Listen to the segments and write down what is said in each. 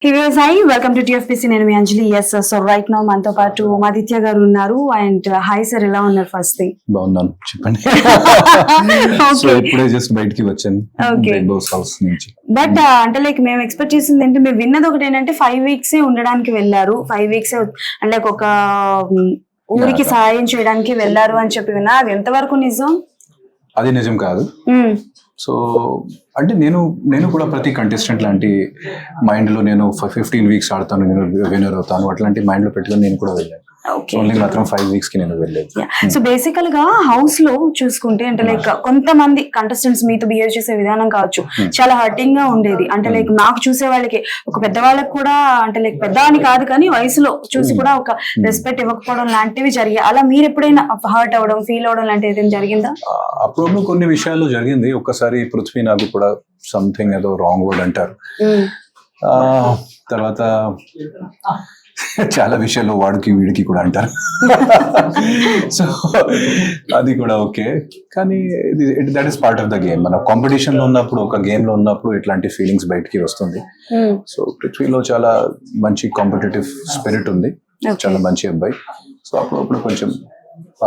Hi, welcome to TFPC. నేను మీ అంజలి. Yes so right now మనతో పాటు ఆదిత్య గారు ఉన్నారు. అండ్ హాయ్ సార్, ఎలా ఉన్నారు? ఫస్ట్ థింగ్ బాగున్నాను, చెప్పండి. సో ఇప్పుడే జస్ట్ బయటికి వచ్చాను బిగ్ బాస్ హౌస్ నుంచి. బట్ అంటే లైక్ మేము ఎక్స్పెక్ట్ చేసింది ఏంటి, మేము విన్నది ఒకటి ఏంటంటే 5 weeks ఉండడానికి వెళ్ళారు. 5 weeks అంటే లైక్ ఒక ఊరికి సహాయం చేయడానికి వెళ్ళారు అని చెప్పి విన్నా. అది ఎంతవరకు నిజం? అది నిజం కాదు. సో అంటే నేను కూడా ప్రతి కంటెస్టెంట్ లాంటి మైండ్ లో నేను 15 weeks ఆడతాను, నేను విన్నర్ అవుతాను, అట్లాంటి మైండ్ లో పెట్టుకుని నేను కూడా వెళ్ళాను. ఓన్లీ మాత్రం 5 weeks కి నేను వెళ్ళలేదు. సో బేసికల్ గా హౌస్ లో చూసుకుంటే అంటే లైక్ కొంతమంది కంటెస్టెంట్స్ మీతో బిహేవ్ చేసే విధానం కావచ్చు, చాలా హర్టింగ్ గా ఉండేది. అంటే లైక్ నాకు చూసే వాళ్ళకి, ఒక పెద్దవాళ్ళకి కూడా అంటే లైక్ పెద్ద అని కాదు కానీ వయసులో చూసి కూడా ఒక రెస్పెక్ట్ ఇవ్వకపోవడం లాంటివి జరిగాయి. అలా మీరు ఎప్పుడైనా హర్ట్ అవ్వడం, ఫీల్ అవ్వడం లాంటివి ఏదైనా జరిగిందా? అప్పుడు కొన్ని విషయాలు జరిగింది. ఒక్కసారి పృథ్వీ నాకు కూడా సంథింగ్ ఏదో రాంగ్ వర్డ్ అంటారు. తర్వాత చాలా విషయాల్లో వాడికి వీడికి కూడా అంటారు. సో అది కూడా ఓకే, కానీ that is part of the game. మన కాంపిటీషన్ లో ఉన్నప్పుడు, ఒక గేమ్ లో ఉన్నప్పుడు ఇట్లాంటి ఫీలింగ్స్ బయటికి వస్తుంది. సో పృథ్వీలో చాలా మంచి కాంపిటేటివ్ స్పిరిట్ ఉంది, చాలా మంచి అబ్బాయి. సో అప్పుడప్పుడు కొంచెం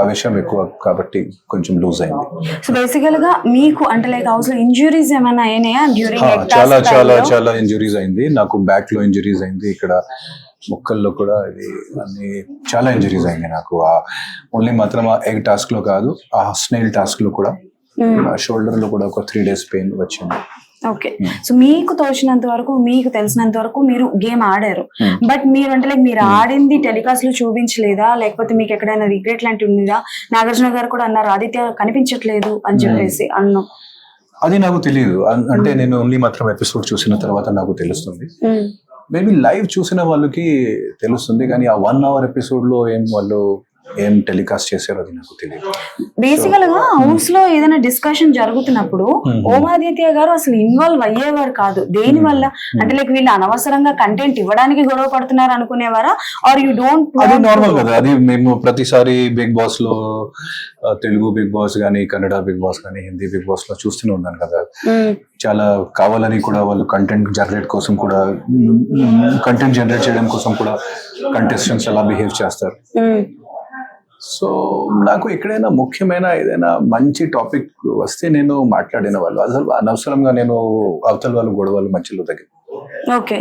ఆవేశం ఎక్కువ కాబట్టి కొంచెం లూజ్ అయింది. సో బేసికల్ గా మీకు అంటే లైక్ హౌస్ లో ఇంజురీస్ ఏమైనా అయినాయా డ్యూరింగ్? చాలా చాలా చాలా ఇంజురీస్ అయింది నాకు. బ్యాక్ లో ఇంజురీస్ అయింది, ఇక్కడ ముక్కల్లో కూడా ఇది అన్ని చాలా ఇంజురీస్ అయింది నాకు. ఓన్లీ మాత్రం ఆ ఎగ్ టాస్క్ లో కాదు, ఆ స్నేల్ టాస్క్ లో కూడా, షోల్డర్ లో కూడా ఒక 3 days పెయిన్ వచ్చింది. ఓకే, సో మీకు తోచినంత వరకు, మీకు తెలిసినంత వరకు మీరు గేమ్ ఆడారు. బట్ మీరు అంటే లైక్ మీరు ఆడింది టెలికాస్ట్ లో చూపించలేదా, లేకపోతే మీకు ఎక్కడైనా రిగ్రెట్ లాంటివి ఉందా? నాగార్జున గారు కూడా అన్నారు ఆదిత్య కనిపించట్లేదు అని చెప్పేసి అన్నాం. అది నాకు తెలియదు, అంటే నేను ఓన్లీ మాత్రం ఎపిసోడ్ చూసిన తర్వాత నాకు తెలుస్తుంది. మేబీ లైవ్ చూసిన వాళ్ళకి తెలుస్తుంది, కానీ ఆ 1 hour ఎపిసోడ్ లో ఏం టెలికాస్ట్ చేశారో అది నాకు తెలియదు. బేసికల్ గా హౌస్ లో ఏదైనా డిస్కషన్ జరుగుతున్నప్పుడు ఓమాదిత్య గారు అసలు ఇన్వాల్వ్ అయ్యేవారు కాదు. దేని వల్ల అంటే లైక్ వీళ్ళు అనవసరంగా కంటెంట్ ఇవ్వడానికి గొడవ పడుతున్నారు అనుకునేవారా, ఆర్ యూ డోంట్? అది నార్మల్ కదా, అది మేము ప్రతిసారి బిగ్ బాస్ లో, తెలుగు బిగ్ బాస్ గానీ, కన్నడ బిగ్ బాస్ గానీ, హిందీ బిగ్ బాస్ లో చూస్తూనే ఉన్నాను కదా. చాలా కావాలని కూడా వాళ్ళు కంటెంట్ జనరేట్ కోసం కూడా, కంటెంట్ జనరేట్ చేయడం కోసం కూడా కంటెస్టెంట్స్ అలా బిహేవ్ చేస్తారు. సో నాకు ఎక్కడైనా ముఖ్యమైన ఏదైనా మంచి టాపిక్ వస్తే నేను మాట్లాడిన వాళ్ళు, అసలు అనవసరంగా నేను అవతల వాళ్ళు గొడవలు మధ్యలో తగ్గి. ఓకే,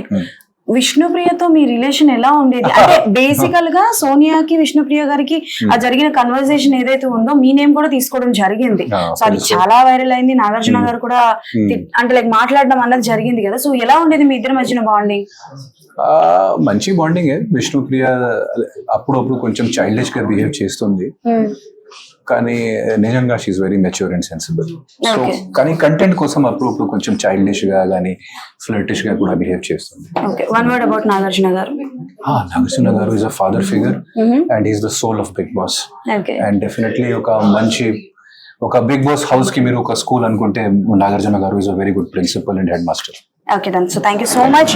విష్ణుప్రియతో మీ రిలేషన్ ఎలా ఉండేది? అంటే బేసికల్ గా సోనియాకి విష్ణుప్రియ గారికి ఆ జరిగిన కన్వర్సేషన్ ఏదైతే ఉందో మీ నేమ్ కూడా తీసుకోవడం జరిగింది. సో అది చాలా వైరల్ అయింది. నాగార్జున గారు కూడా అంటే లైక్ మాట్లాడడం అన్నది జరిగింది కదా. సో ఎలా ఉండేది మీ ఇద్దరి మధ్యన బాండింగ్? మంచి బాండింగ్. విష్ణుప్రియ అప్పుడప్పుడు కొంచెం చైల్డిష్ గా బిహేవ్ చేస్తుంది, కానీ నిజంగా she very mature and sensible. So కానీ కంటెంట్ కోసం అప్పుడప్పుడు కొంచెం చైల్డిష్ గా కానీ ఫ్లర్టిష్ గా కూడా బిహేవ్ చేస్తుంది. One word about Nagarjuna garu. Nagarjuna garu is a father figure and is the soul of Bigg Boss. And definitely ఒక బిగ్ బాస్ హౌస్ కి మీరు ఒక స్కూల్ అనుకుంటే Nagarjuna garu is a very good principal and headmaster. Okay then, so thank you so much.